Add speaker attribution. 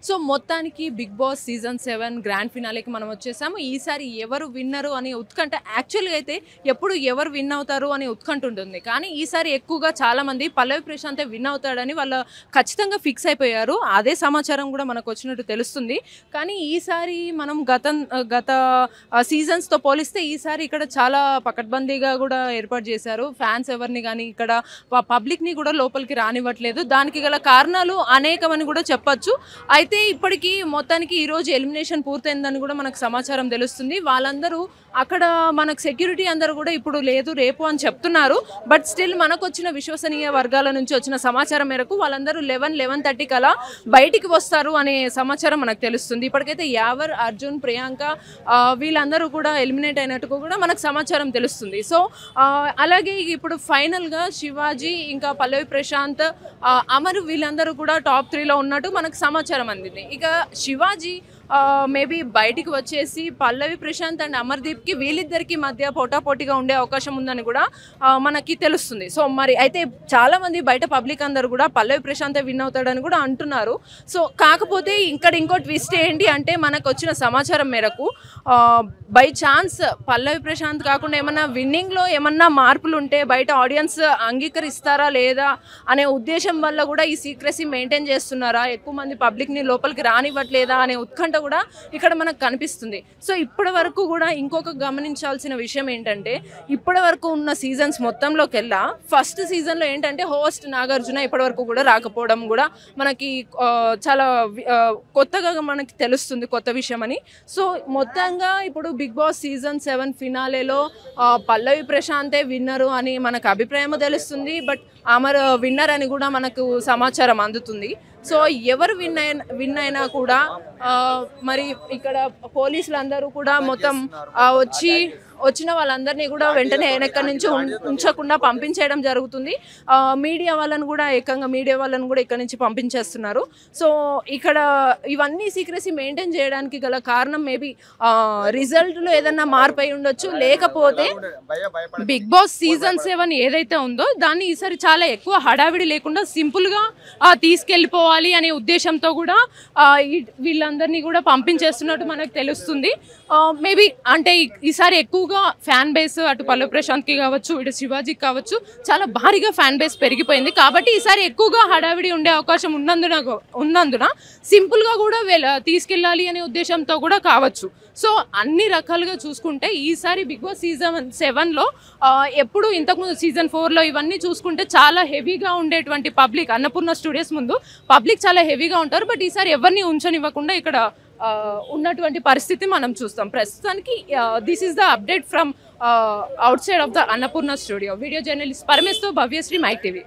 Speaker 1: So మొత్తానికి big boss season 7 grand ఫినాలేకి మనం వచ్చేసాము. ఈసారి ఎవరు విన్నరు అనే ఉత్కంఠ, యాక్చువల్గా అయితే ఎప్పుడు ఎవరు విన్ అవుతారు అనే ఉత్కంఠ ఉంటుంది. కానీ ఈసారి ఎక్కువగా చాలామంది పల్లవి ప్రశాంతే విన్ అవుతాడని వాళ్ళు ఖచ్చితంగా ఫిక్స్ అయిపోయారు. అదే సమాచారం కూడా మనకు వచ్చినట్టు తెలుస్తుంది. కానీ ఈసారి మనం గత సీజన్స్తో పోలిస్తే ఈసారి ఇక్కడ చాలా పకడ్బందీగా కూడా ఏర్పాటు చేశారు. ఫ్యాన్స్ ఎవరిని కానీ ఇక్కడ పబ్లిక్ని కూడా లోపలికి రానివ్వట్లేదు. దానికి గల కారణాలు అనేకమని కూడా చెప్పచ్చు. అయితే ఇప్పటికీ మొత్తానికి ఈరోజు ఎలిమినేషన్ పూర్తయిందని కూడా మనకు సమాచారం తెలుస్తుంది. వాళ్ళందరూ అక్కడ మనకు సెక్యూరిటీ అందరూ కూడా ఇప్పుడు లేదు రేపు అని చెప్తున్నారు. బట్ స్టిల్ మనకు వచ్చిన విశ్వసనీయ వర్గాల నుంచి వచ్చిన సమాచారం మేరకు వాళ్ళందరూ 11:30 కలా బయటికి వస్తారు అనే సమాచారం మనకు తెలుస్తుంది. ఇప్పటికైతే యావర్, అర్జున్, ప్రియాంక వీళ్ళందరూ కూడా ఎలిమినేట్ అయినట్టు కూడా మనకు సమాచారం తెలుస్తుంది. సో అలాగే ఇప్పుడు ఫైనల్గా శివాజీ, ఇంకా పల్లవి ప్రశాంత్, అమర్ వీళ్ళందరూ కూడా టాప్ 3లో ఉన్నట్టు మనకు సమాచారం అందింది. ఇక శివాజీ మేబీ బయటికి వచ్చేసి పల్లవి ప్రశాంత్ అండ్ అమర్దీప్కి వీళ్ళిద్దరికి మధ్య పోటాపోటీగా ఉండే అవకాశం ఉందని కూడా మనకి తెలుస్తుంది. సో మరి అయితే చాలామంది బయట పబ్లిక్ అందరూ కూడా పల్లవి ప్రశాంతే విన్ అవుతాడని కూడా అంటున్నారు. సో కాకపోతే ఇక్కడ ఇంకో ట్విస్ట్ ఏంటి అంటే మనకు వచ్చిన సమాచారం మేరకు బై ఛాన్స్ పల్లవి ప్రశాంత్ కాకుండా ఏమన్నా విన్నింగ్లో ఏమన్నా మార్పులు ఉంటే బయట ఆడియన్స్ అంగీకరిస్తారా లేదా అనే ఉద్దేశం వల్ల కూడా ఈ సీక్రెసీ మెయింటైన్ చేస్తున్నారా, ఎక్కువ మంది పబ్లిక్ని లోపలికి రానివ్వట్లేదా అనే ఉత్కంఠ కూడా ఇక్కడ మనకు కనిపిస్తుంది. సో ఇప్పటి వరకు కూడా ఇంకొక గమనించాల్సిన విషయం ఏంటంటే ఇప్పటి వరకు ఉన్న సీజన్స్ మొత్తంలోకెల్లా ఫస్ట్ సీజన్లో ఏంటంటే హోస్ట్ నాగార్జున ఇప్పటి వరకు కూడా రాకపోవడం కూడా మనకి చాలా కొత్తగా మనకి తెలుస్తుంది, కొత్త విషయం అని. సో మొత్తంగా ఇప్పుడు బిగ్ బాస్ సీజన్ 7 ఫినాలేలో పల్లవి ప్రశాంతే విన్నరు అని మనకు అభిప్రాయం తెలుస్తుంది. బట్ అమర్ విన్నర్ అని కూడా మనకు సమాచారం అందుతుంది. సో ఎవరు విన్ అయినా కూడా మరి ఇక్కడ పోలీసులు అందరూ కూడా మొత్తం వచ్చిన వాళ్ళందరినీ కూడా వెంటనే వెనక్కడి నుంచి ఉంచకుండా పంపించేయడం జరుగుతుంది. మీడియా వాళ్ళను కూడా ఇక్కడ నుంచి పంపించేస్తున్నారు. సో ఇక్కడ ఇవన్నీ సీక్రెసీ మెయింటైన్ చేయడానికి గల కారణం మేబీ రిజల్ట్లో ఏదన్నా మార్పు అయి ఉండొచ్చు, లేకపోతే బిగ్ బాస్ సీజన్ 7 ఏదైతే ఉందో దాన్ని ఈసారి చాలా ఎక్కువ హడావిడి లేకుండా సింపుల్గా తీసుకెళ్ళిపోవాలి అనే ఉద్దేశంతో కూడా వీళ్ళందరినీ కూడా పంపించేస్తున్నట్టు మనకు తెలుస్తుంది. మేబీ అంటే ఈసారి ఎక్కువగా ఫ్యాన్ బేస్ అటు పల్లవి ప్రశాంత్కి కావచ్చు, ఇటు శివాజీకి కావచ్చు చాలా భారీగా ఫ్యాన్ బేస్ పెరిగిపోయింది. కాబట్టి ఈసారి ఎక్కువగా హడావిడి ఉండే అవకాశం ఉన్నందున సింపుల్గా కూడా తీసుకెళ్ళాలి అనే ఉద్దేశంతో కూడా కావచ్చు. సో అన్ని రకాలుగా చూసుకుంటే ఈసారి బిగ్ బాస్ సీజన్ 7లో ఎప్పుడు ఇంతకుముందు సీజన్ 4లో ఇవన్నీ చూసుకుంటే చాలా హెవీగా ఉండేటువంటి పబ్లిక్, అన్నపూర్ణ స్టూడియోస్ ముందు పబ్లిక్ చాలా హెవీగా ఉంటారు. బట్ ఈసారి ఎవరిని ఉంచనివ్వకుండా ఇక్కడ ఉన్నటువంటి పరిస్థితి మనం చూస్తాం. ప్రస్తుతానికి this is the update from outside of the Annapurna studio. Video journalist పరమేశ్తో, భవ్యశ్రీ, మైక్ టీవీ.